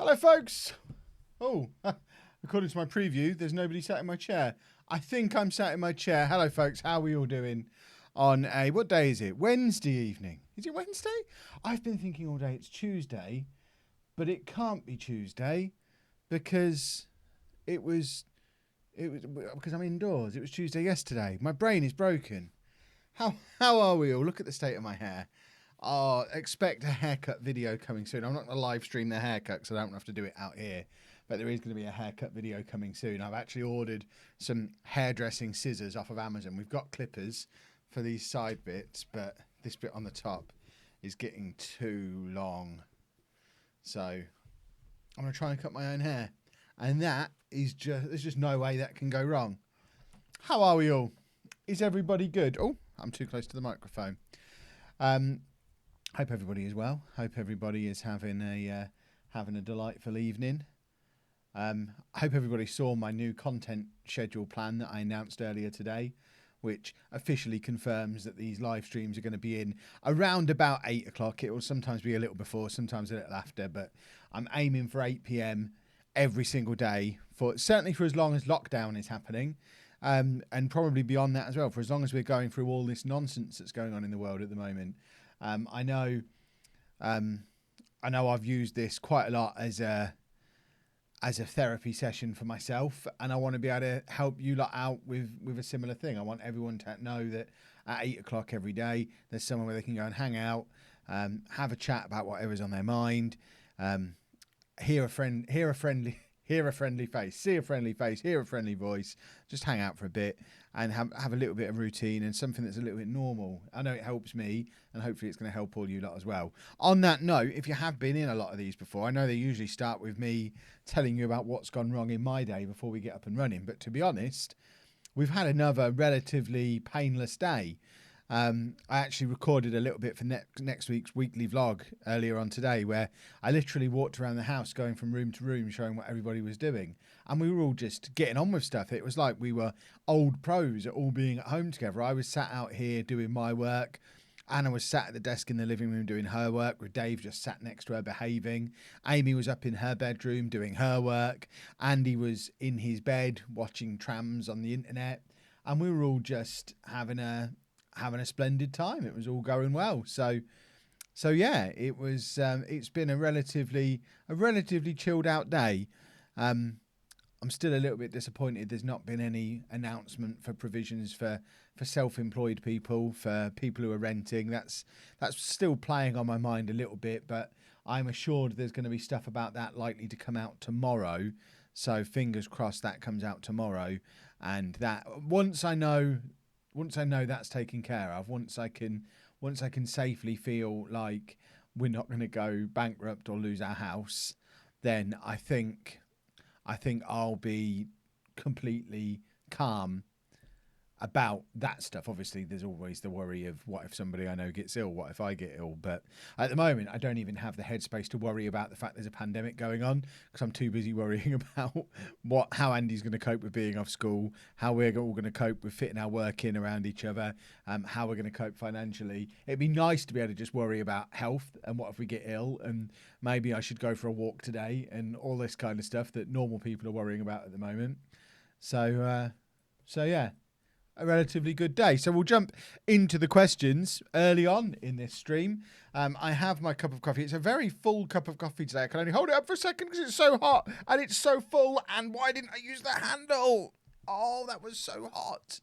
Hello, folks. Oh, according to my preview, there's nobody sat in my chair. I think I'm sat in my chair. Hello, folks. How are we all doing on what day is it? Wednesday evening. Is it Wednesday? I've been thinking all day it's Tuesday, but it can't be Tuesday because because I'm indoors. It was Tuesday yesterday. My brain is broken. How are we all? Look at the state of my hair. Expect a haircut video coming soon. I'm not going to live stream the haircut because I don't have to do it out here. But there is going to be a haircut video coming soon. I've actually ordered some hairdressing scissors off of Amazon. We've got clippers for these side bits, but this bit on the top is getting too long. So I'm going to try and cut my own hair. And there's just no way that can go wrong. How are we all? Is everybody good? Oh, I'm too close to the microphone. Hope everybody is well. Hope everybody is having a delightful evening. I hope everybody saw my new content schedule plan that I announced earlier today, which officially confirms that these live streams are going to be in around about 8 o'clock. It will sometimes be a little before, sometimes a little after, but I'm aiming for 8 p.m. every single day, certainly for as long as lockdown is happening. And probably beyond that as well, for as long as we're going through all this nonsense that's going on in the world at the moment. I know I've used this quite a lot as a therapy session for myself, and I want to be able to help you lot out with a similar thing. I want everyone to know that at 8 o'clock every day, there's somewhere where they can go and hang out, have a chat about whatever's on their mind, hear a friendly face, see a friendly face, hear a friendly voice, just hang out for a bit and have a little bit of routine and something that's a little bit normal. I know it helps me, and hopefully it's going to help all you lot as well. On that note, if you have been in a lot of these before, I know they usually start with me telling you about what's gone wrong in my day before we get up and running. But to be honest, we've had another relatively painless day. I actually recorded a little bit for next week's weekly vlog earlier on today, where I literally walked around the house going from room to room showing what everybody was doing, and we were all just getting on with stuff. It was like we were old pros at all being at home together. I was sat out here doing my work, Anna was sat at the desk in the living room doing her work, with Dave just sat next to her behaving. Amy was up in her bedroom doing her work. Andy was in his bed watching trams on the internet, and we were all just having a splendid time. It was all going well. So yeah, it was. It's been a relatively chilled out day. I'm still a little bit disappointed there's not been any announcement for provisions for self-employed people, for people who are renting. That's still playing on my mind a little bit, but I'm assured there's going to be stuff about that likely to come out tomorrow. So fingers crossed that comes out tomorrow, and that once I know that's taken care of, once I can safely feel like we're not going to go bankrupt or lose our house, then I think I'll be completely calm about that stuff. Obviously, there's always the worry of what if somebody I know gets ill, what if I get ill. But at the moment, I don't even have the headspace to worry about the fact there's a pandemic going on, because I'm too busy worrying about how Andy's going to cope with being off school, how we're all going to cope with fitting our work in around each other, how we're going to cope financially. It'd be nice to be able to just worry about health and what if we get ill, and maybe I should go for a walk today, and all this kind of stuff that normal people are worrying about at the moment. So yeah. A relatively good day. So we'll jump into the questions early on in this stream. I have my cup of coffee. It's a very full cup of coffee today. I can only hold it up for a second because it's so hot and it's so full. And why didn't I use the handle? Oh, that was so hot.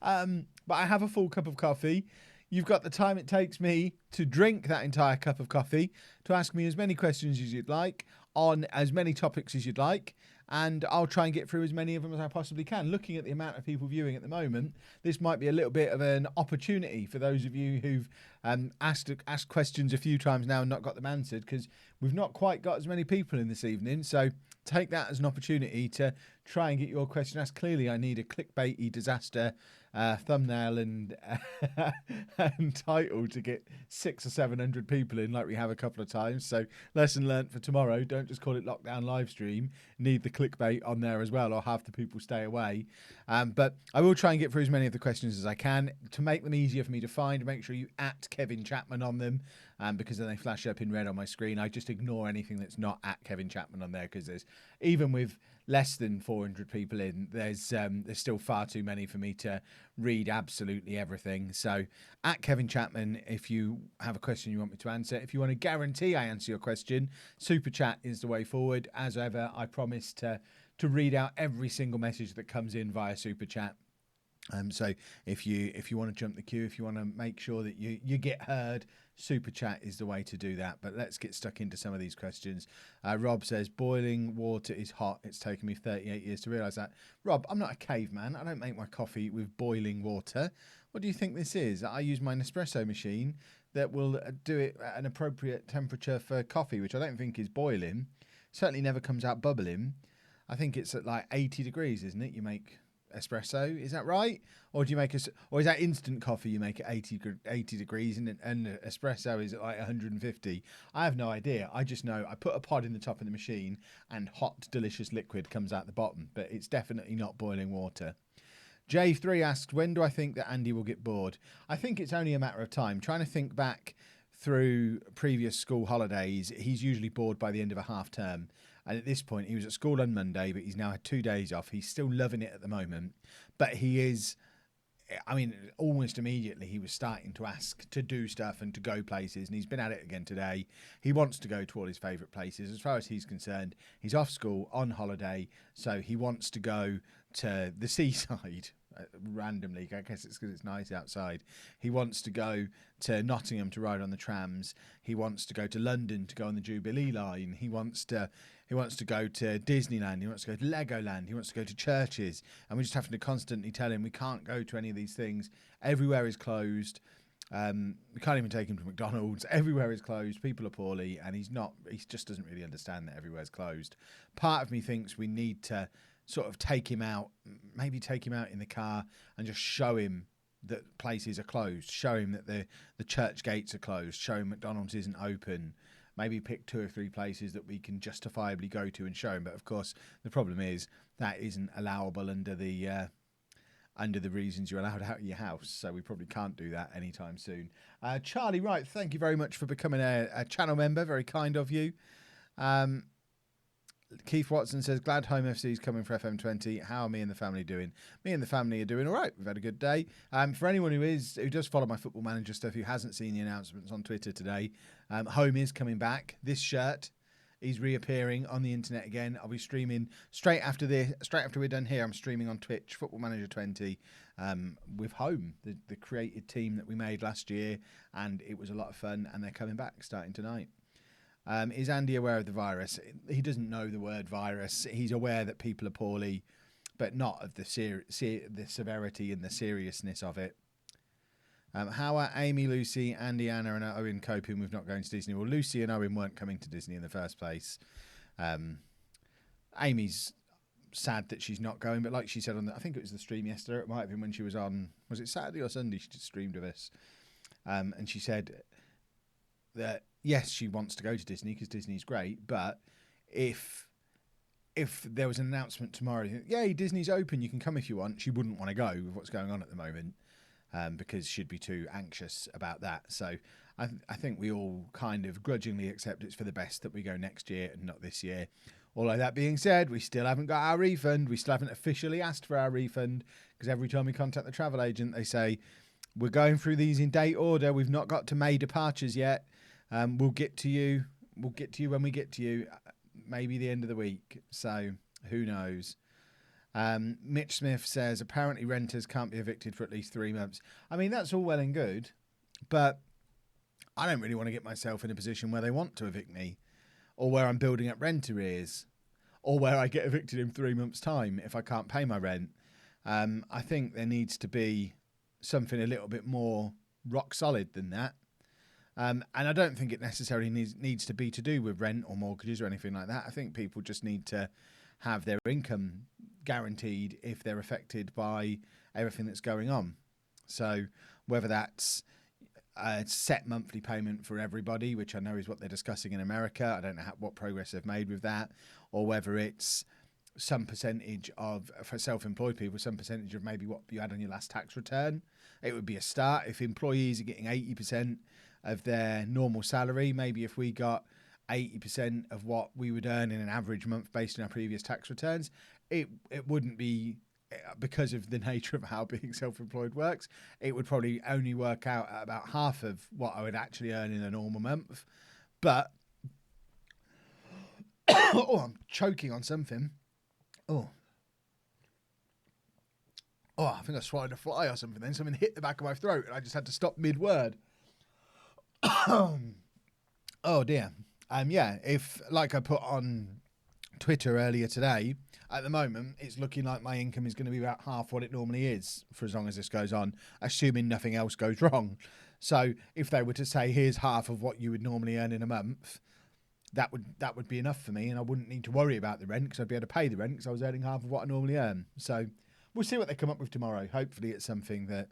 But I have a full cup of coffee. You've got the time it takes me to drink that entire cup of coffee, to ask me as many questions as you'd like on as many topics as you'd like. And I'll try and get through as many of them as I possibly can. Looking at the amount of people viewing at the moment, this might be a little bit of an opportunity for those of you who've asked questions a few times now and not got them answered, because we've not quite got as many people in this evening. So take that as an opportunity to try and get your question asked. Clearly, I need a clickbaity disaster thumbnail and title to get 600 or 700 people in, like we have a couple of times. So lesson learnt for tomorrow: don't just call it lockdown live stream. Need the clickbait on there as well, or have the people stay away. But I will try and get through as many of the questions as I can to make them easier for me to find. Make sure you @Kevin Chapman on them. because then they flash up in red on my screen. I just ignore anything that's not at Kevin Chapman on there, because there's, even with less than 400 people in, there's still far too many for me to read absolutely everything. So at Kevin Chapman, if you have a question you want me to answer, if you want to guarantee I answer your question, super chat is the way forward. As ever, I promise to read out every single message that comes in via super chat. So if you want to jump the queue, if you want to make sure that you get heard, super chat is the way to do that. But let's get stuck into some of these questions. Rob says, boiling water is hot. It's taken me 38 years to realise that. Rob, I'm not a caveman. I don't make my coffee with boiling water. What do you think this is? I use my Nespresso machine that will do it at an appropriate temperature for coffee, which I don't think is boiling. Certainly never comes out bubbling. I think it's at like 80 degrees, isn't it? You make espresso, is that right? Or do you make or is that instant coffee you make at 80 degrees and espresso is at like 150? I have no idea. I just know I put a pod in the top of the machine and hot delicious liquid comes out the bottom, but it's definitely not boiling water. J3 asks, when do I think that Andy will get bored? I think it's only a matter of time. Trying to think back through previous school holidays, he's usually bored by the end of a half term. And at this point, he was at school on Monday, but he's now had 2 days off. He's still loving it at the moment. But he is, I mean, almost immediately he was starting to ask to do stuff and to go places. And he's been at it again today. He wants to go to all his favourite places. As far as he's concerned, he's off school on holiday. So he wants to go to the seaside. Randomly, I guess it's because it's nice outside. He wants to go to Nottingham to ride on the trams. He wants to go to London to go on the Jubilee line. He wants to go to Disneyland. He wants to go to Legoland. He wants to go to churches. And we're just having to constantly tell him we can't go to any of these things. Everywhere is closed. We can't even take him to McDonald's. Everywhere is closed. People are poorly, and he just doesn't really understand that everywhere's closed. Part of me thinks we need to sort of take him out, maybe take him out in the car and just show him that places are closed, show him that the church gates are closed, show him McDonald's isn't open, maybe pick 2 or 3 places that we can justifiably go to and show him. But of course, the problem is that isn't allowable under the reasons you're allowed out of your house. So we probably can't do that anytime soon. Charlie Wright, thank you very much for becoming a channel member. Very kind of you. Keith Watson says, glad Home FC is coming for FM20. How are me and the family doing? Me and the family are doing all right. We've had a good day. For anyone who does follow my Football Manager stuff, who hasn't seen the announcements on Twitter today, Home is coming back. This shirt is reappearing on the internet again. I'll be streaming straight after we're done here. I'm streaming on Twitch, Football Manager 20, with Home, the created team that we made last year, and it was a lot of fun, and they're coming back starting tonight. Is Andy aware of the virus? He doesn't know the word virus. He's aware that people are poorly, but not of the severity and the seriousness of it. How are Amy, Lucy, Andy, Anna and Owen coping with not going to Disney? Well, Lucy and Owen weren't coming to Disney in the first place. Amy's sad that she's not going, but like she said I think it was the stream yesterday, it might have been when she was on, was it Saturday or Sunday, she just streamed with us. And she said that yes, she wants to go to Disney because Disney's great, but if there was an announcement tomorrow, yay, Disney's open, you can come if you want, she wouldn't want to go with what's going on at the moment, because she'd be too anxious about that. So I think we all kind of grudgingly accept it's for the best that we go next year and not this year. Although that being said, we still haven't got our refund. We still haven't officially asked for our refund, because every time we contact the travel agent, they say, we're going through these in date order. We've not got to May departures yet. We'll get to you. We'll get to you when we get to you. Maybe the end of the week. So who knows? Mitch Smith says, apparently renters can't be evicted for at least 3 months. I mean, that's all well and good, but I don't really want to get myself in a position where they want to evict me, or where I'm building up rent arrears, or where I get evicted in 3 months' time if I can't pay my rent. I think there needs to be something a little bit more rock solid than that. And I don't think it necessarily needs to be to do with rent or mortgages or anything like that. I think people just need to have their income guaranteed if they're affected by everything that's going on. So whether that's a set monthly payment for everybody, which I know is what they're discussing in America, I don't know what progress they've made with that, or whether it's some percentage of, for self-employed people, some percentage of maybe what you had on your last tax return. It would be a start. If employees are getting 80% of their normal salary. Maybe if we got 80% of what we would earn in an average month based on our previous tax returns, it wouldn't be, because of the nature of how being self-employed works, it would probably only work out at about half of what I would actually earn in a normal month. But oh, I'm choking on something. Oh, I think I swallowed a fly or something. Then something hit the back of my throat, and I just had to stop mid-word. Oh dear. Yeah. If, like I put on Twitter earlier today, at the moment it's looking like my income is going to be about half what it normally is for as long as this goes on, assuming nothing else goes wrong. So if they were to say, here's half of what you would normally earn in a month, that would be enough for me, and I wouldn't need to worry about the rent because I'd be able to pay the rent because I was earning half of what I normally earn. So we'll see what they come up with tomorrow. Hopefully it's something that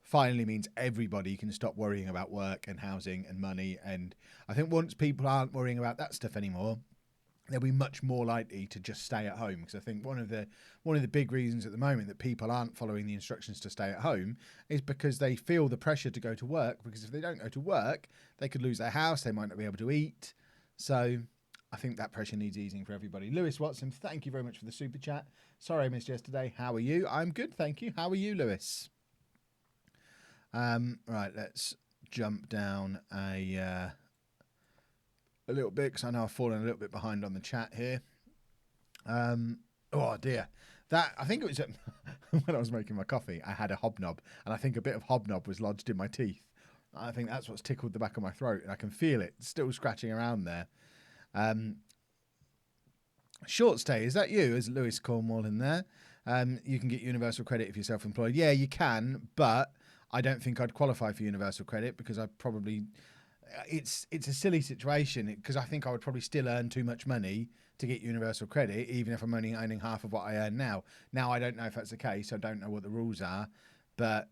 finally means everybody can stop worrying about work and housing and money. And I think once people aren't worrying about that stuff anymore, they'll be much more likely to just stay at home. Because I think one of the big reasons at the moment that people aren't following the instructions to stay at home is because they feel the pressure to go to work, because if they don't go to work, they could lose their house, they might not be able to eat. So I think that pressure needs easing for everybody. Lewis Watson, thank you very much for the super chat. Sorry I missed yesterday. How are you? I'm good, thank you. How are you, Lewis? Right, let's jump down a little bit, because I know I've fallen a little bit behind on the chat here. Oh dear, that, I think it was when I was making my coffee, I had a hobnob, and I think a bit of hobnob was lodged in my teeth. I think that's what's tickled the back of my throat, and I can feel it still scratching around there. Short stay, is that you? Is Lewis Cornwall in there? You can get universal credit if you're self-employed. Yeah, you can, but I don't think I'd qualify for universal credit, because I probably, it's a silly situation, because I think I would probably still earn too much money to get universal credit, even if I'm only earning half of what I earn now. Now, I don't know if that's the case. I don't know what the rules are, but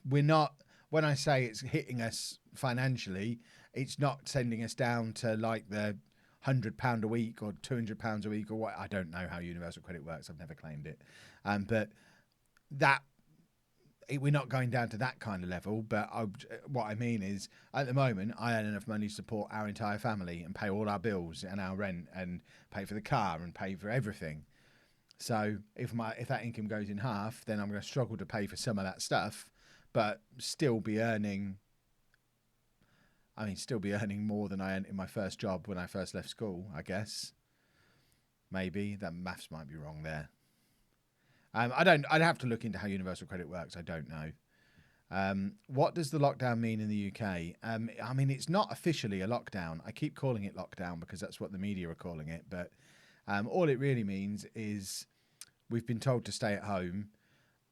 we're not, when I say it's hitting us financially, it's not sending us down to like the £100 a week or £200 a week or what. I don't know how universal credit works. I've never claimed it. But that, we're not going down to that kind of level. But what I mean is, at the moment, I earn enough money to support our entire family and pay all our bills and our rent and pay for the car and pay for everything. So if that income goes in half, then I'm going to struggle to pay for some of that stuff, but still be earning more than I earned in my first job when I first left school, I guess. Maybe that maths might be wrong there. I'd have to look into how universal credit works. I don't know. What does the lockdown mean in the UK? I mean, it's not officially a lockdown. I keep calling it lockdown because that's what the media are calling it. But all it really means is we've been told to stay at home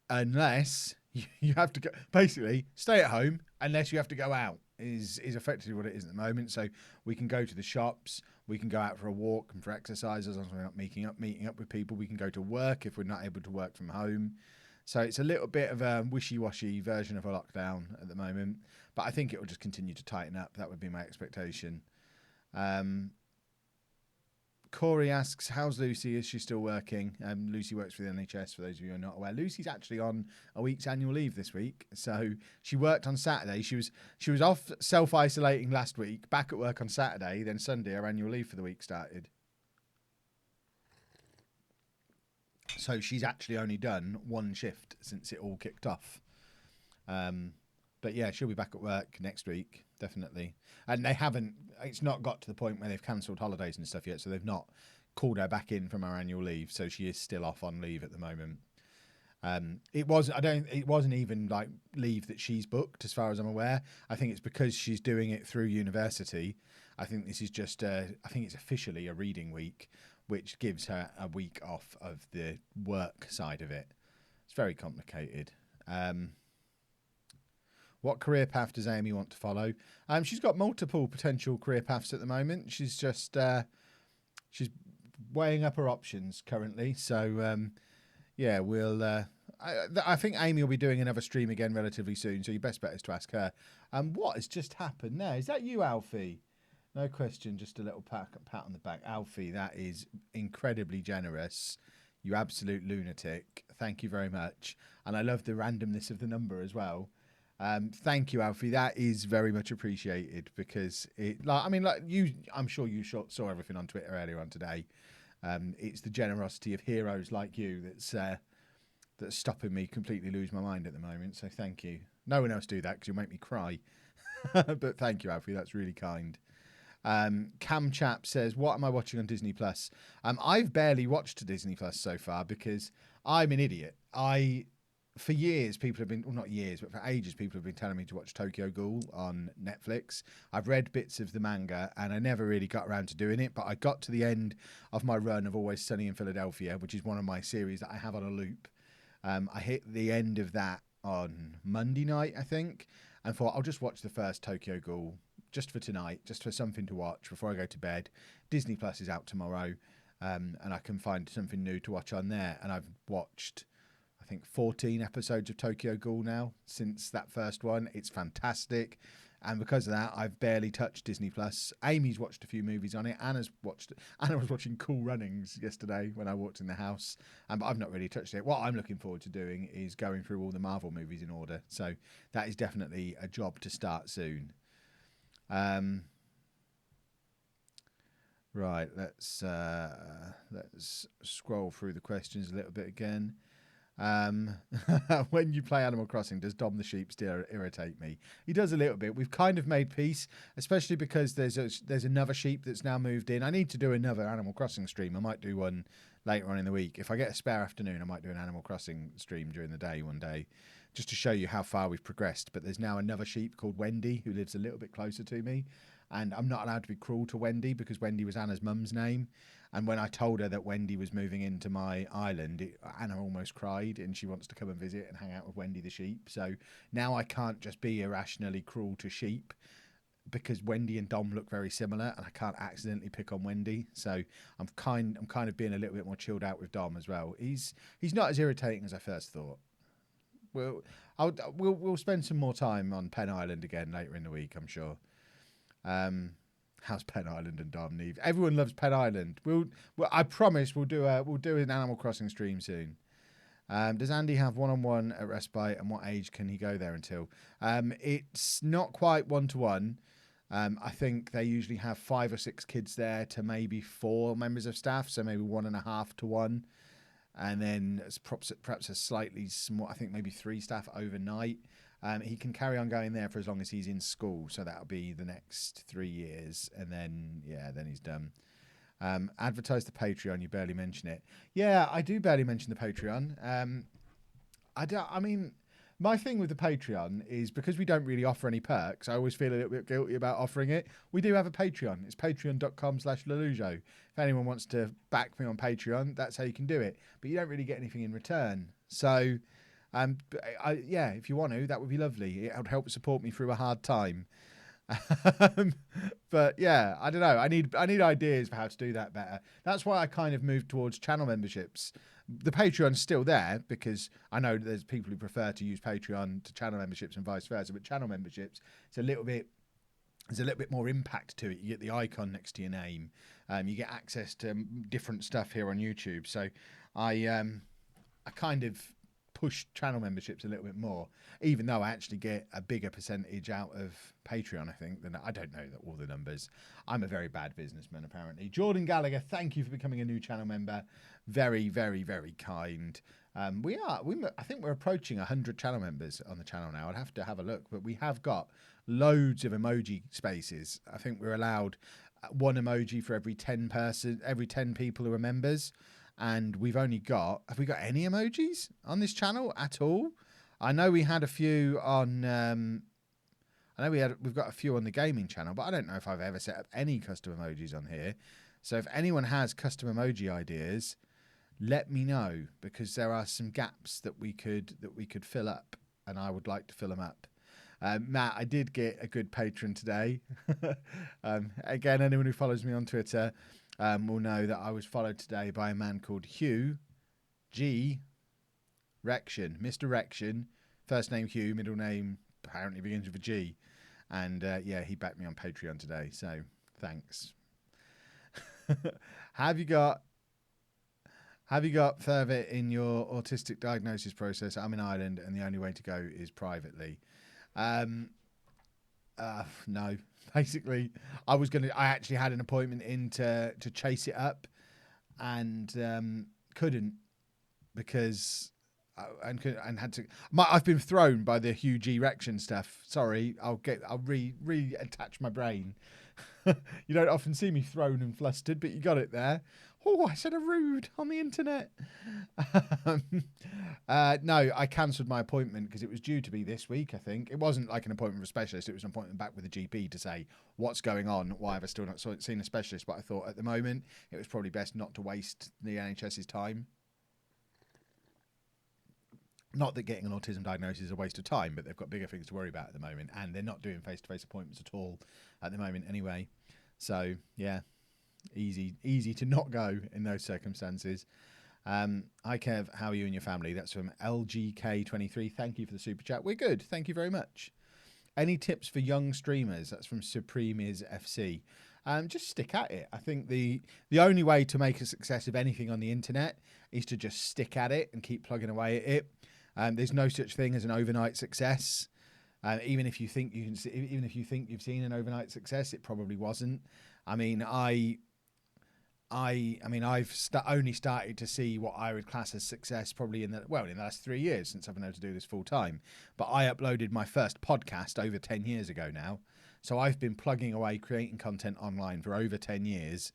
unless you have to go. Basically, stay at home unless you have to go out is effectively what it is at the moment. So we can go to the shops, we can go out for a walk and for exercise as long as we're not meeting up with people. We can go to work if we're not able to work from home. So it's a little bit of a wishy-washy version of a lockdown at the moment, but I think it will just continue to tighten up. That would be my expectation. Corey asks, how's Lucy? Is she still working? Lucy works for the NHS, for those of you who are not aware. Lucy's actually on a week's annual leave this week. So she worked on Saturday. She was off self-isolating last week, back at work on Saturday, then Sunday her annual leave for the week started. So she's actually only done one shift since it all kicked off. But yeah, she'll be back at work next week, definitely. And it's not got to the point where they've cancelled holidays and stuff yet, so they've not called her back in from her annual leave, so she is still off on leave at the moment. It wasn't even like leave that she's booked, as far as I'm aware. I think it's because she's doing it through university. I think this is just I think it's officially a reading week, which gives her a week off of the work side of it. It's very complicated. What career path does Amy want to follow? She's got multiple potential career paths at the moment. She's just she's weighing up her options currently. So yeah, we'll. I think Amy will be doing another stream again relatively soon. So your best bet is to ask her. What has just happened there? Is that you, Alfie? No question. Just a little pat on the back, Alfie. That is incredibly generous. You absolute lunatic. Thank you very much. And I love the randomness of the number as well. Thank you, Alfie. That is very much appreciated because I'm sure you saw everything on Twitter earlier on today. It's the generosity of heroes like you that's stopping me completely lose my mind at the moment. So thank you. No one else do that because you'll make me cry. But thank you, Alfie. That's really kind. Cam Chap says, "What am I watching on Disney Plus?" I've barely watched Disney Plus so far because I'm an idiot. For years, people have been, well, not years, but for ages, people have been telling me to watch Tokyo Ghoul on Netflix. I've read bits of the manga and I never really got around to doing it, but I got to the end of my run of Always Sunny in Philadelphia, which is one of my series that I have on a loop. I hit the end of that on Monday night, I think, and thought I'll just watch the first Tokyo Ghoul just for tonight, just for something to watch before I go to bed. Disney Plus is out tomorrow, and I can find something new to watch on there. And I've watched, I think, 14 episodes of Tokyo Ghoul now since that first one. It's fantastic. And because of that, I've barely touched Disney Plus. Amy's watched a few movies on it. Anna was watching Cool Runnings yesterday when I walked in the house. But I've not really touched it. What I'm looking forward to doing is going through all the Marvel movies in order. So that is definitely a job to start soon. Right, let's scroll through the questions a little bit again. When you play Animal Crossing, does Dom the sheep still irritate me? He does a little bit. We've kind of made peace, especially because there's another sheep that's now moved in. I need to do another Animal Crossing stream. I might do one later on in the week. If I get a spare afternoon, I might do an Animal Crossing stream during the day one day, just to show you how far we've progressed. But there's now another sheep called Wendy who lives a little bit closer to me. And I'm not allowed to be cruel to Wendy because Wendy was Anna's mum's name. And when I told her that Wendy was moving into my island, Anna almost cried, and she wants to come and visit and hang out with Wendy the sheep. So now I can't just be irrationally cruel to sheep because Wendy and Dom look very similar, and I can't accidentally pick on Wendy. So I'm kind of being a little bit more chilled out with Dom as well. He's not as irritating as I first thought. We'll spend some more time on Penn Island again later in the week, I'm sure. How's Penn Island and Dom Neve? Everyone loves Penn Island. I promise we'll do an Animal Crossing stream soon. Does Andy have one-on-one at Respite, and what age can he go there until? It's not quite one-to-one. I think they usually have 5 or 6 kids there to maybe 4 members of staff, so maybe 1.5 to 1. And then perhaps a slightly small, I think maybe 3 staff overnight. He can carry on going there for as long as he's in school, so that'll be the next 3 years, and then he's done. Advertise the Patreon. You barely mention it. Yeah, I do barely mention the Patreon. I mean, my thing with the Patreon is because we don't really offer any perks, I always feel a little bit guilty about offering it. We do have a Patreon. It's patreon.com/lollujo. If anyone wants to back me on Patreon, that's how you can do it. But you don't really get anything in return. So, if you want to, that would be lovely. It would help support me through a hard time. But yeah, I don't know. I need ideas for how to do that better. That's why I kind of moved towards channel memberships. The Patreon's still there because I know there's people who prefer to use Patreon to channel memberships and vice versa. But channel memberships, there's a little bit more impact to it. You get the icon next to your name. You get access to different stuff here on YouTube. So I kind of push channel memberships a little bit more, even though I actually get a bigger percentage out of Patreon, I think, than I don't know all the numbers. I'm a very bad businessman, apparently. Jordan Gallagher, thank you for becoming a new channel member. Very, very, very kind. I think we're approaching 100 channel members on the channel now. I'd have to have a look, but we have got loads of emoji spaces. I think we're allowed 1 emoji for every 10 people who are members. And have we got any emojis on this channel at all? I know we had a few on, we've got a few on the gaming channel, but I don't know if I've ever set up any custom emojis on here. So if anyone has custom emoji ideas, let me know, because there are some gaps that we could fill up, and I would like to fill them up. Matt, I did get a good patron today. Again, anyone who follows me on Twitter will know that I was followed today by a man called Hugh G. Rection, Mr. Rection. First name Hugh, middle name apparently begins with a G. And he backed me on Patreon today, so thanks. Have you got further in your autistic diagnosis process? I'm in Ireland, and the only way to go is privately. No, basically, I actually had an appointment in to chase it up, and couldn't because and had to. I've been thrown by the huge erection stuff. Sorry, I'll reattach my brain. You don't often see me thrown and flustered, but you got it there. Oh, I said a rude on the internet. um, no, I cancelled my appointment because it was due to be this week, I think. It wasn't like an appointment with a specialist. It was an appointment back with a GP to say what's going on, why have I still not seen a specialist. But I thought at the moment it was probably best not to waste the NHS's time. Not that getting an autism diagnosis is a waste of time, but they've got bigger things to worry about at the moment, and they're not doing face-to-face appointments at all at the moment anyway. So, yeah, easy to not go in those circumstances. Hi, Kev. How are you and your family? That's from LGK23. Thank you for the super chat. We're good. Thank you very much. Any tips for young streamers? That's from Supreme is FC. Just stick at it. I think the only way to make a success of anything on the internet is to just stick at it and keep plugging away at it. There's no such thing as an overnight success. Even if you think you've seen an overnight success, it probably wasn't. I mean, I've only started to see what I would class as success probably in the last 3 years since I've been able to do this full time. But I uploaded my first podcast over 10 years ago now. So I've been plugging away creating content online for over 10 years.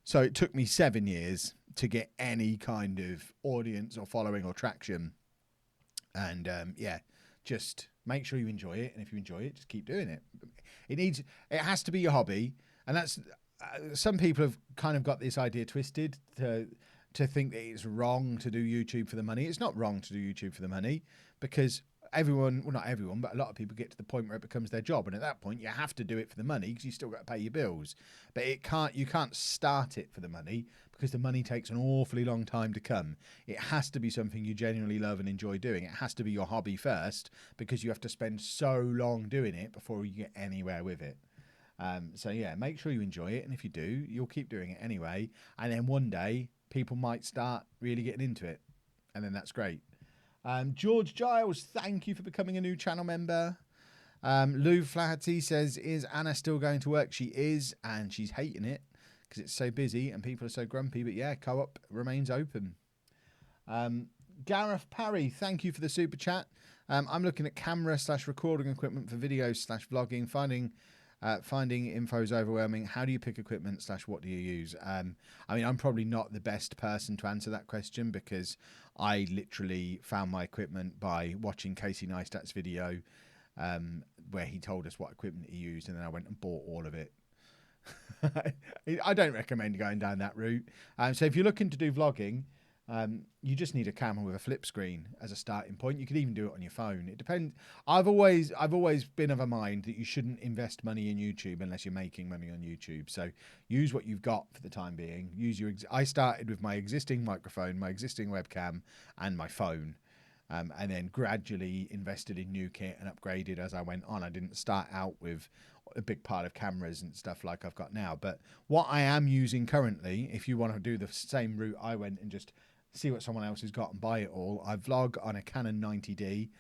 So it took me 7 years to get any kind of audience or following or traction. And just make sure you enjoy it. And if you enjoy it, just keep doing it. It has to be your hobby. And that's, some people have kind of got this idea twisted to think that it's wrong to do YouTube for the money. It's not wrong to do YouTube for the money because not everyone, but a lot of people get to the point where it becomes their job. And at that point, you have to do it for the money because you still got to pay your bills. But you can't start it for the money because the money takes an awfully long time to come. It has to be something you genuinely love and enjoy doing. It has to be your hobby first because you have to spend so long doing it before you get anywhere with it. So yeah, make sure you enjoy it. And if you do, you'll keep doing it anyway. And then one day people might start really getting into it. And then that's great. George Giles, thank you for becoming a new channel member. Lou Flaherty says, is Anna still going to work? She is, and she's hating it because it's so busy and people are so grumpy. But yeah, co-op remains open. Gareth Parry, thank you for the super chat. I'm looking at camera/recording equipment for videos/vlogging. Finding info is overwhelming. How do you pick equipment / what do you use? I'm probably not the best person to answer that question because I literally found my equipment by watching Casey Neistat's video where he told us what equipment he used, and then I went and bought all of it. I don't recommend going down that route. So if you're looking to do vlogging, you just need a camera with a flip screen as a starting point. You could even do it on your phone. It depends. I've always been of a mind that you shouldn't invest money in YouTube unless you're making money on YouTube. So use what you've got for the time being. I started with my existing microphone, my existing webcam, and my phone. And then gradually invested in new kit and upgraded as I went on. I didn't start out with a big pile of cameras and stuff like I've got now. But what I am using currently, if you want to do the same route I went and just see what someone else has got and buy it all, I vlog on a Canon 90D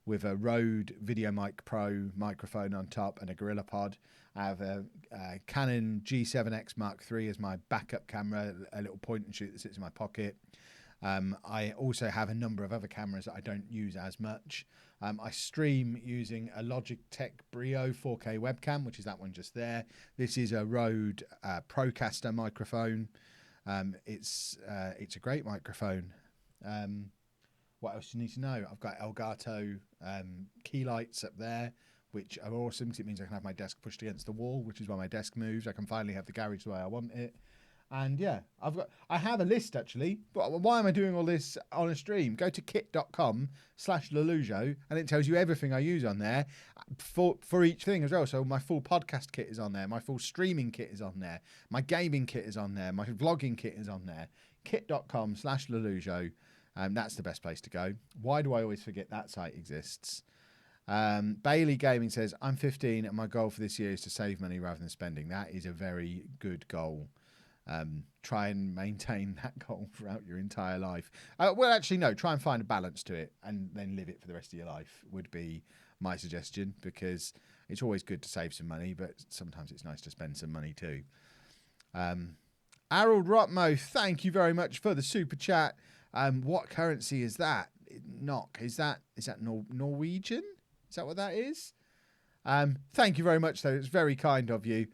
with a Rode VideoMic Pro microphone on top and a GorillaPod. I have a Canon G7X Mark III as my backup camera, a little point and shoot that sits in my pocket. I also have a number of other cameras that I don't use as much. I stream using a Logitech Brio 4K webcam, which is that one just there. This is a Rode Procaster microphone. It's a great microphone. What else do you need to know? I've got Elgato key lights up there, which are awesome because it means I can have my desk pushed against the wall, which is why my desk moves. I can finally have the garage the way I want it. And yeah, I have a list actually, but why am I doing all this on a stream? Go to kit.com/lollujo and it tells you everything I use on there for each thing as well. So my full podcast kit is on there, my full streaming kit is on there, my gaming kit is on there, my vlogging kit is on there. Kit.com/lollujo. That's the best place to go. Why do I always forget that site exists? Bailey Gaming says, I'm 15 and my goal for this year is to save money rather than spending. That is a very good goal. Try and maintain that goal throughout your entire life. Well, actually, no, try and find a balance to it and then live it for the rest of your life would be my suggestion, because it's always good to save some money, but sometimes it's nice to spend some money too. Harold Rotmo, thank you very much for the super chat. What currency is that? NOK. Is that Norwegian? Is that what that is? Thank you very much, though. It's very kind of you.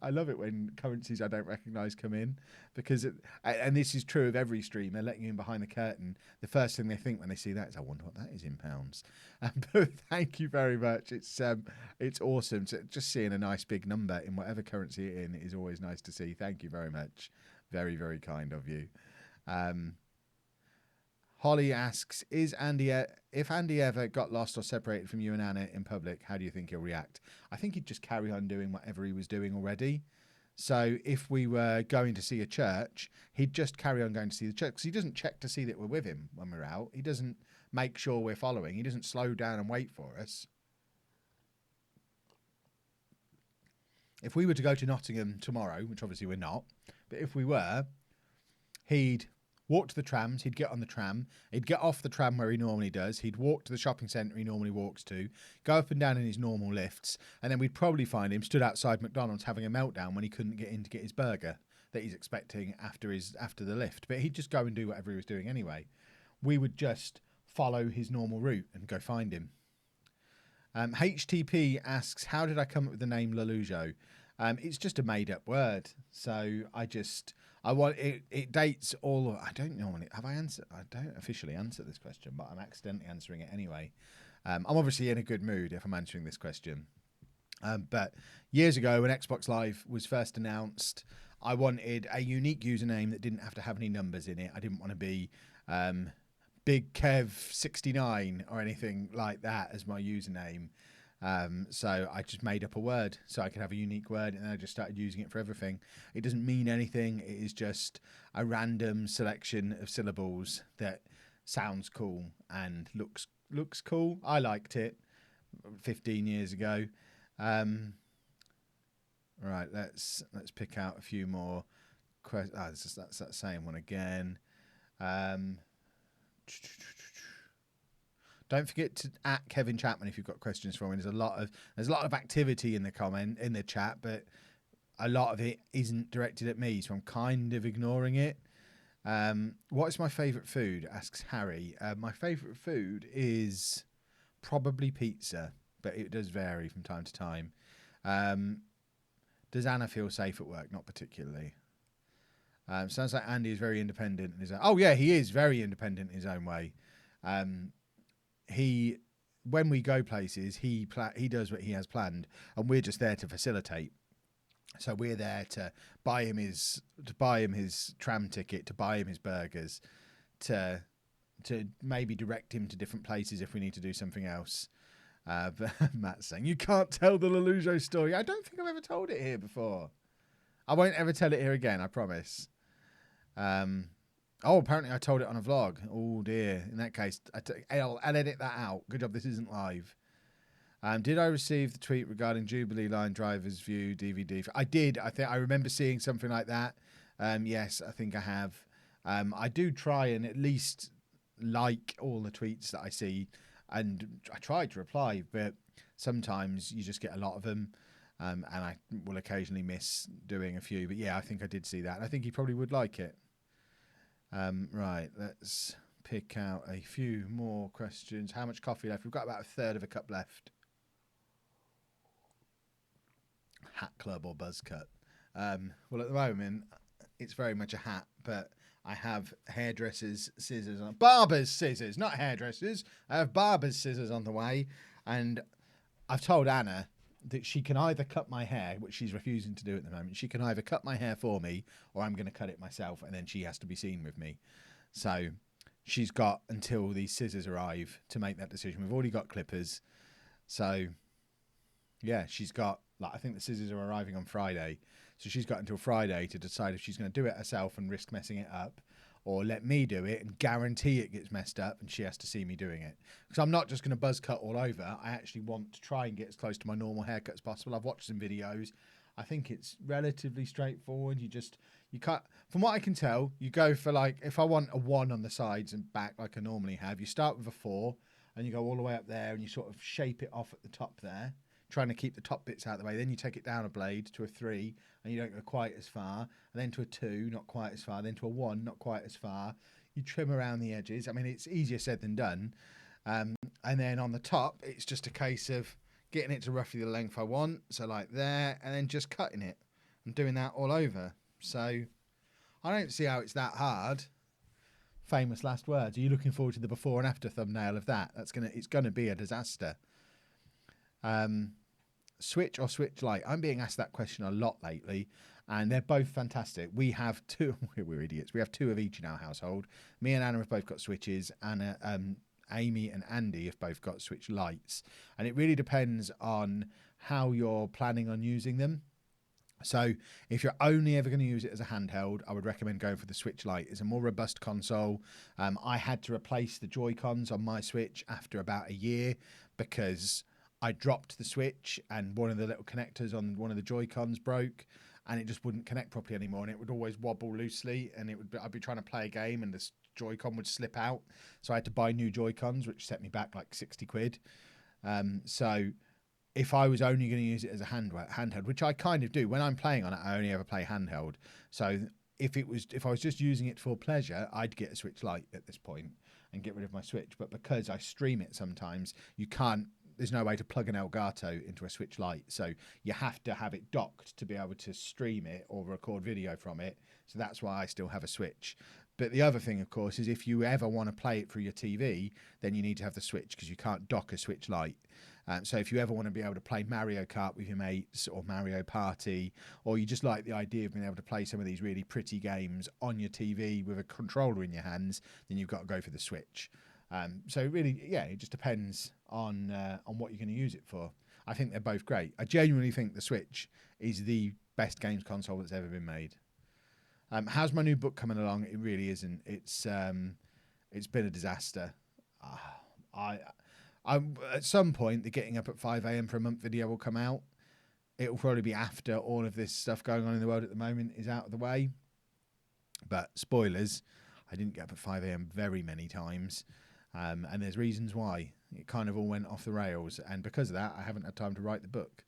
I love it when currencies I don't recognise come in, because and this is true of every streamer, letting you in behind the curtain. The first thing they think when they see that is, I wonder what that is in pounds. But thank you very much. It's awesome. Just seeing a nice big number in whatever currency it's in is always nice to see. Thank you very much. Very, very kind of you. Holly asks, if Andy ever got lost or separated from you and Anna in public, how do you think he'll react? I think he'd just carry on doing whatever he was doing already. So if we were going to see a church, he'd just carry on going to see the church, because he doesn't check to see that we're with him when we're out. He doesn't make sure we're following. He doesn't slow down and wait for us. If we were to go to Nottingham tomorrow, which obviously we're not, but if we were, he'd walk to the trams, he'd get on the tram, he'd get off the tram where he normally does, he'd walk to the shopping centre he normally walks to, go up and down in his normal lifts, and then we'd probably find him stood outside McDonald's having a meltdown when he couldn't get in to get his burger that he's expecting after the lift. But he'd just go and do whatever he was doing anyway. We would just follow his normal route and go find him. HTP asks, how did I come up with the name lollujo? It's just a made-up word. So it dates all. I don't normally have I answered. I don't officially answer this question, but I'm accidentally answering it anyway. I'm obviously in a good mood if I'm answering this question. But years ago, when Xbox Live was first announced, I wanted a unique username that didn't have to have any numbers in it. I didn't want to be Big Kev 69 or anything like that as my username. So I just made up a word so I could have a unique word, and then I just started using it for everything. It doesn't mean anything. It is just a random selection of syllables that sounds cool and looks cool. I liked it 15 years ago. Right, let's pick out a few more questions. That's that same one again. Don't forget to @ Kevin Chapman if you've got questions for him. There's a lot of activity in the chat, but a lot of it isn't directed at me, so I'm kind of ignoring it. What is my favourite food? Asks Harry. My favourite food is probably pizza, but it does vary from time to time. Does Anna feel safe at work? Not particularly. Sounds like Andy is very independent in his own. Oh yeah, he is very independent in his own way. When we go places, he does what he has planned, and we're just there to facilitate. So we're there to buy him his tram ticket, to buy him his burgers, to maybe direct him to different places if we need to do something else. But Matt's saying, you can't tell the lollujo story. I don't think I've ever told it here before. I won't ever tell it here again, I promise. Apparently I told it on a vlog. Oh dear. In that case, I'll edit that out. Good job this isn't live. Did I receive the tweet regarding Jubilee Line Driver's View DVD? I did. I remember seeing something like that. Yes, I think I have. I do try and at least like all the tweets that I see, and I try to reply, but sometimes you just get a lot of them, and I will occasionally miss doing a few. But yeah, I think I did see that. I think he probably would like it. Right, let's pick out a few more questions. How much coffee left? We've got about a third of a cup left. Hat club or buzz cut? Well, at the moment, it's very much a hat, but I have hairdresser's scissors on. Barber's scissors, not hairdressers. I have barber's scissors on the way, and I've told Anna that she can either cut my hair, which she's refusing to do at the moment. She can either cut my hair for me, or I'm going to cut it myself, and then she has to be seen with me. So she's got until these scissors arrive to make that decision. We've already got clippers. So yeah, she's got, I think the scissors are arriving on Friday. So she's got until Friday to decide if she's going to do it herself and risk messing it up, or let me do it and guarantee it gets messed up and she has to see me doing it. Because I'm not just going to buzz cut all over. I actually want to try and get as close to my normal haircut as possible. I've watched some videos. I think it's relatively straightforward. You cut, from what I can tell, you go for if I want a 1 on the sides and back like I normally have, you start with a 4, and you go all the way up there and you sort of shape it off at the top there, trying to keep the top bits out of the way. Then you take it down a blade to a 3 and you don't go quite as far, and then to a 2, not quite as far, then to a 1, not quite as far. You trim around the edges. I mean, it's easier said than done. And then on the top, it's just a case of getting it to roughly the length I want, so like there, and then just cutting it and doing that all over. So I don't see how it's that hard. Famous last words. Are you looking forward to the before and after thumbnail of that? It's gonna be a disaster. Switch or Switch Lite? I'm being asked that question a lot lately, and they're both fantastic. We have two. We're idiots. We have two of each in our household. Me and Anna have both got Switches, and Amy and Andy have both got Switch Lites, and it really depends on how you're planning on using them. So if you're only ever going to use it as a handheld, I would recommend going for the Switch Lite. It's a more robust console. I had to replace the Joy-Cons on my Switch after about a year because I dropped the Switch and one of the little connectors on one of the Joy-Cons broke, and it just wouldn't connect properly anymore, and it would always wobble loosely, and I'd be trying to play a game and this Joy-Con would slip out. So I had to buy new Joy-Cons, which set me back like 60 quid. So if I was only going to use it as a handheld, which I kind of do when I'm playing on it, I only ever play handheld. So if I was just using it for pleasure, I'd get a Switch Lite at this point and get rid of my Switch. But because I stream it sometimes, there's no way to plug an Elgato into a Switch Lite. So you have to have it docked to be able to stream it or record video from it. So that's why I still have a Switch. But the other thing, of course, is if you ever want to play it through your TV, then you need to have the Switch because you can't dock a Switch Lite. So if you ever want to be able to play Mario Kart with your mates or Mario Party, or you just like the idea of being able to play some of these really pretty games on your TV with a controller in your hands, then you've got to go for the Switch. So really, yeah, it just depends on what you're going to use it for. I think they're both great. I genuinely think the Switch is the best games console that's ever been made. How's my new book coming along? It really isn't. It's been a disaster. At some point, the getting up at 5 a.m. for a month video will come out. It will probably be after all of this stuff going on in the world at the moment is out of the way. But spoilers, I didn't get up at 5 a.m. very many times. And there's reasons why. It kind of all went off the rails. And because of that, I haven't had time to write the book.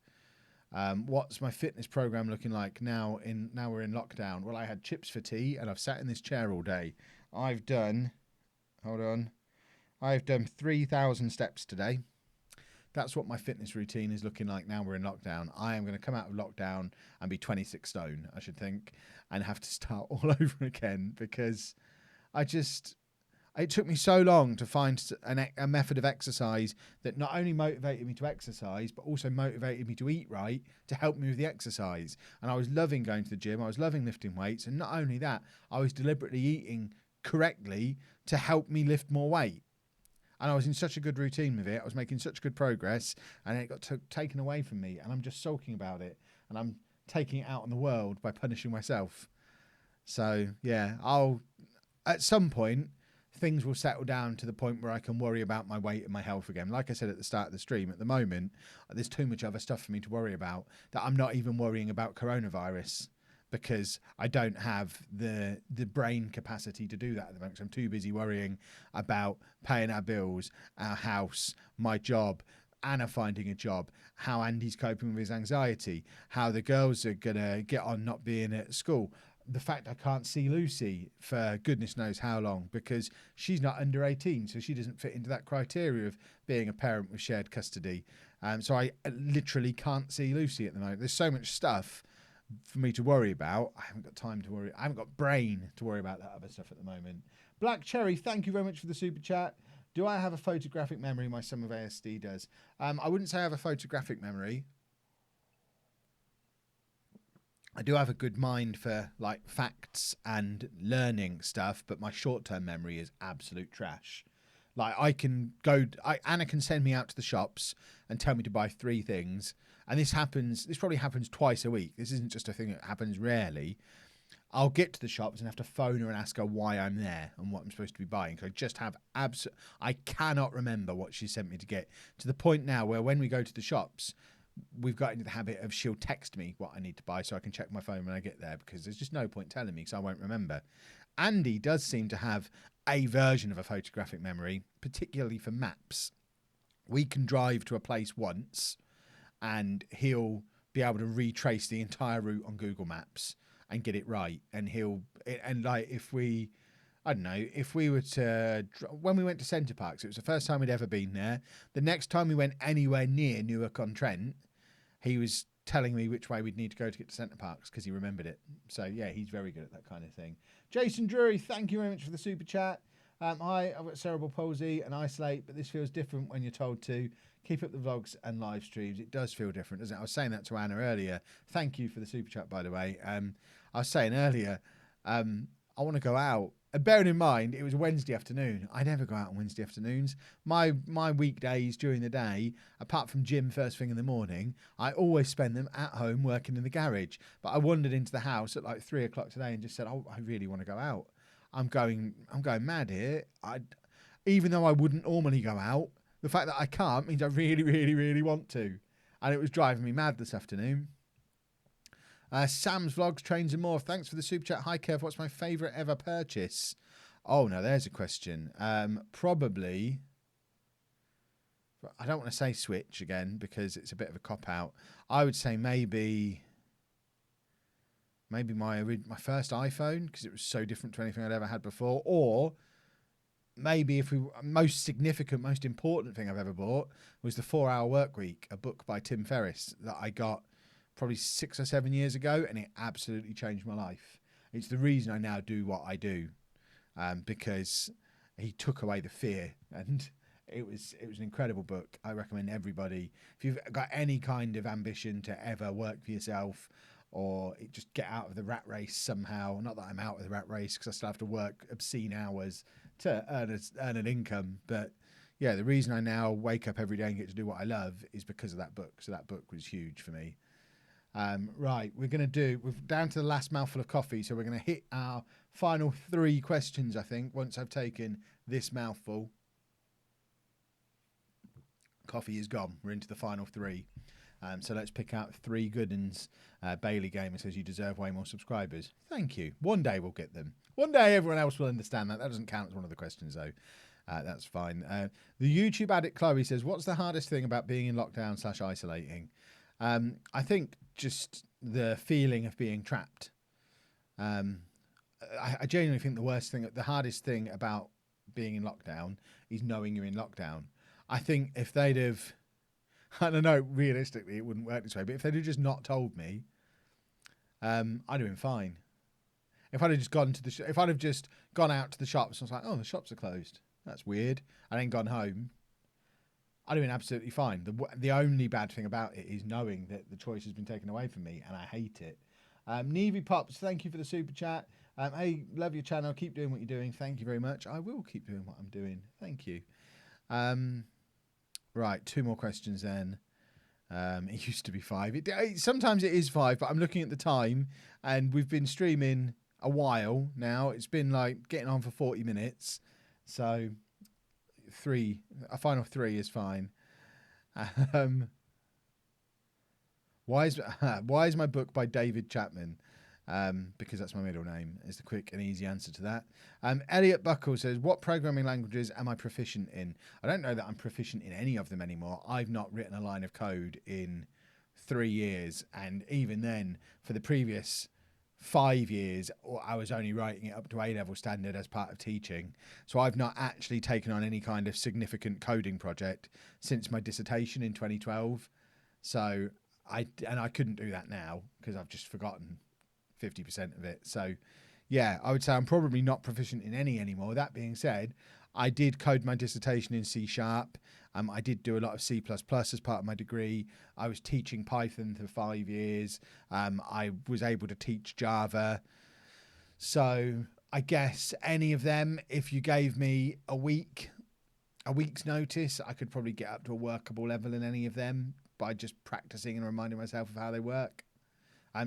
What's my fitness program looking like now we're in lockdown? Well, I had chips for tea and I've sat in this chair all day. I've done 3,000 steps today. That's what my fitness routine is looking like now we're in lockdown. I am going to come out of lockdown and be 26 stone, I should think, and have to start all over again because it took me so long to find a method of exercise that not only motivated me to exercise, but also motivated me to eat right to help me with the exercise. And I was loving going to the gym. I was loving lifting weights. And not only that, I was deliberately eating correctly to help me lift more weight. And I was in such a good routine with it. I was making such good progress, and it got taken away from me. And I'm just sulking about it. And I'm taking it out on the world by punishing myself. So, yeah, at some point, things will settle down to the point where I can worry about my weight and my health again. Like I said at the start of the stream, at the moment, there's too much other stuff for me to worry about that I'm not even worrying about coronavirus because I don't have the brain capacity to do that at the moment. So I'm too busy worrying about paying our bills, our house, my job, Anna finding a job, how Andy's coping with his anxiety, how the girls are going to get on not being at school. The fact I can't see Lucy for goodness knows how long because she's not under 18, so she doesn't fit into that criteria of being a parent with shared custody. So I literally can't see Lucy at the moment. There's so much stuff for me to worry about. I haven't got time to worry. I haven't got brain to worry about that other stuff at the moment. Black Cherry, thank you very much for the super chat. Do I have a photographic memory? My son with ASD does. I wouldn't say I have a photographic memory. I do have a good mind for like facts and learning stuff, but my short-term memory is absolute trash. Like Anna can send me out to the shops and tell me to buy 3 things. And this probably happens twice a week. This isn't just a thing that happens rarely. I'll get to the shops and have to phone her and ask her why I'm there and what I'm supposed to be buying. So I just have I cannot remember what she sent me to get, to the point now where when we go to the shops, we've got into the habit of she'll text me what I need to buy so I can check my phone when I get there because there's just no point telling me because I won't remember. Andy does seem to have a version of a photographic memory, particularly for maps. we can drive to a place once and he'll be able to retrace the entire route on Google Maps and get it right. And like, if we, I don't know, if we were to, when we went to Centre Parks, it was the first time we'd ever been there. The next time we went anywhere near Newark-on-Trent, he was telling me which way we'd need to go to get to Centre Parks because he remembered it. So yeah, he's very good at that kind of thing. Jason Drury, thank you very much for the super chat. Hi, I've got cerebral palsy and isolate, but this feels different when you're told to. Keep up the vlogs and live streams. It does feel different, doesn't it? I was saying that to Anna earlier. Thank you for the super chat, by the way. I was saying earlier, I want to go out. And bearing in mind, it was a Wednesday afternoon. I never go out on Wednesday afternoons. My weekdays during the day, apart from gym first thing in the morning, I always spend them at home working in the garage. But I wandered into the house at like 3 o'clock today and just said, "Oh, I really want to go out. I'm going mad here. Even though I wouldn't normally go out, the fact that I can't means I really, really, really want to." And it was driving me mad this afternoon. Sam's Vlogs, Trains and More. Thanks for the super chat. Hi, Kev. What's my favourite ever purchase? Oh, no, there's a question. Probably, I don't want to say Switch again because it's a bit of a cop-out. I would say maybe my first iPhone because it was so different to anything I'd ever had before. Or maybe most significant, most important thing I've ever bought was The 4 Hour Workweek, a book by Tim Ferriss that I got probably 6 or 7 years ago, and it absolutely changed my life. It's the reason I now do what I do, because he took away the fear, and it was an incredible book. I recommend everybody, if you've got any kind of ambition to ever work for yourself or just get out of the rat race somehow. Not that I'm out of the rat race because I still have to work obscene hours to earn an income, but yeah, the reason I now wake up every day and get to do what I love is because of that book. So that book was huge for me. Right, we're down to the last mouthful of coffee, so we're going to hit our final 3 questions, I think, once I've taken this mouthful. Coffee is gone. We're into the final 3. So let's pick out 3 good uns. Bailey Gamer says you deserve way more subscribers. Thank you. One day we'll get them. One day everyone else will understand that. That doesn't count as one of the questions, though. That's fine. The YouTube addict Chloe says, what's the hardest thing about being in lockdown / isolating? I think just the feeling of being trapped. I genuinely think the hardest thing about being in lockdown is knowing you're in lockdown. I think if they'd have, I don't know, realistically it wouldn't work this way, but if they'd have just not told me, I'd have been fine. If I'd have just gone out to the shops and I was like, oh, the shops are closed. That's weird. And then gone home, I'd have been absolutely fine. The only bad thing about it is knowing that the choice has been taken away from me, and I hate it. Nevi Pops, thank you for the super chat. Hey, love your channel. Keep doing what you're doing. Thank you very much. I will keep doing what I'm doing. Thank you. Right, 2 more questions then. It used to be 5. Sometimes it is 5, but I'm looking at the time, and we've been streaming a while now. It's been like getting on for 40 minutes. So a final 3 is fine. Why is my book by David Chapman? Because that's my middle name, is the quick and easy answer to that. Elliot Buckle says, what programming languages am I proficient in? I don't know that I'm proficient in any of them anymore. I've not written a line of code in 3 years, and even then, for the previous 5 years, I was only writing it up to A-level standard as part of teaching. So I've not actually taken on any kind of significant coding project since my dissertation in 2012. So I couldn't do that now because I've just forgotten 50% of it. So yeah, I would say I'm probably not proficient in any anymore. That being said, I did code my dissertation in C#. I did do a lot of C++ as part of my degree. I was teaching Python for 5 years. I was able to teach Java. So I guess any of them, if you gave me a week's notice, I could probably get up to a workable level in any of them by just practicing and reminding myself of how they work.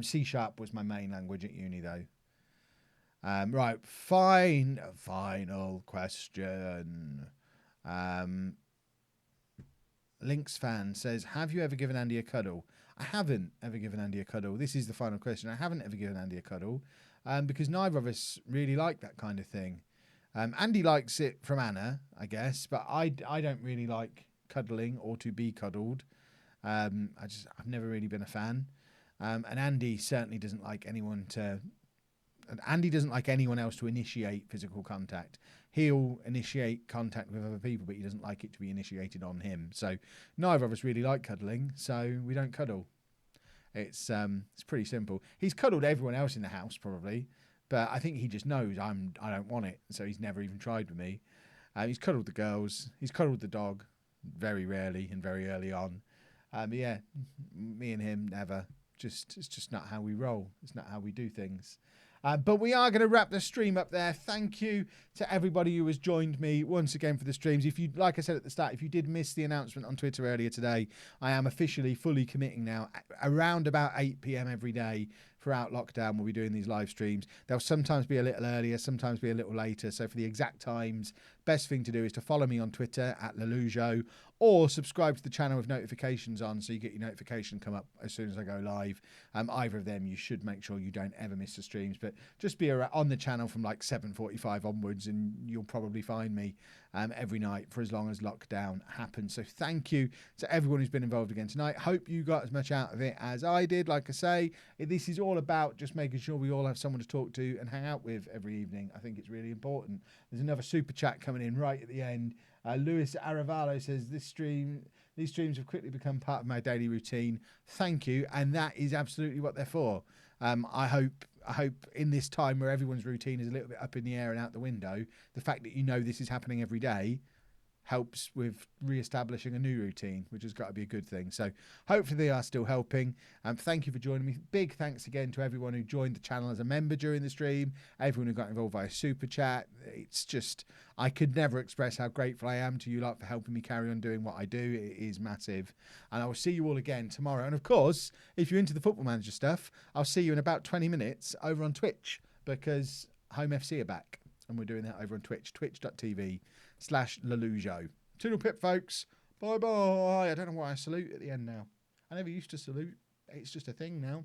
C# was my main language at uni, though. Right, final question. Lynx fan says, have you ever given Andy a cuddle? I haven't ever given Andy a cuddle. This is the final question. I haven't ever given Andy a cuddle because neither of us really like that kind of thing. Andy likes it from Anna, I guess, but I don't really like cuddling or to be cuddled. I've never really been a fan. And Andy certainly doesn't like anyone to. Andy doesn't like anyone else to initiate physical contact. He'll initiate contact with other people, but he doesn't like it to be initiated on him. So neither of us really like cuddling, so we don't cuddle. It's pretty simple. He's cuddled everyone else in the house probably, but I think he just knows I don't want it, so he's never even tried with me. He's cuddled the girls. He's cuddled the dog, very rarely and very early on. Yeah, me and him never. It's just not how we roll. It's not how we do things. But we are going to wrap the stream up there. Thank you to everybody who has joined me once again for the streams. If you, like I said at the start, if you did miss the announcement on Twitter earlier today, I am officially fully committing now. Around about 8 p.m. every day throughout lockdown, we'll be doing these live streams. They'll sometimes be a little earlier, sometimes be a little later. So for the exact times, best thing to do is to follow me on Twitter at lollujo, or subscribe to the channel with notifications on so you get your notification come up as soon as I go live. Either of them, you should make sure you don't ever miss the streams. But just be on the channel from like 7:45 onwards and you'll probably find me every night for as long as lockdown happens. So thank you to everyone who's been involved again tonight. Hope you got as much out of it as I did. Like I say, this is all about just making sure we all have someone to talk to and hang out with every evening. I think it's really important. There's another super chat coming in right at the end. Luis Aravalo says, these streams have quickly become part of my daily routine. Thank you. And that is absolutely what they're for. I hope in this time where everyone's routine is a little bit up in the air and out the window, the fact that you know this is happening every day helps with re-establishing a new routine, which has got to be a good thing. So hopefully they are still helping. Thank you for joining me. Big thanks again to everyone who joined the channel as a member during the stream, everyone who got involved via super chat. It's just, I could never express how grateful I am to you lot for helping me carry on doing what I do. It is massive. And I will see you all again tomorrow. And of course, if you're into the Football Manager stuff, I'll see you in about 20 minutes over on Twitch, because Home FC are back. And we're doing that over on Twitch, twitch.tv/lollujo. Toodle pip, folks. Bye-bye. I don't know why I salute at the end now. I never used to salute. It's just a thing now.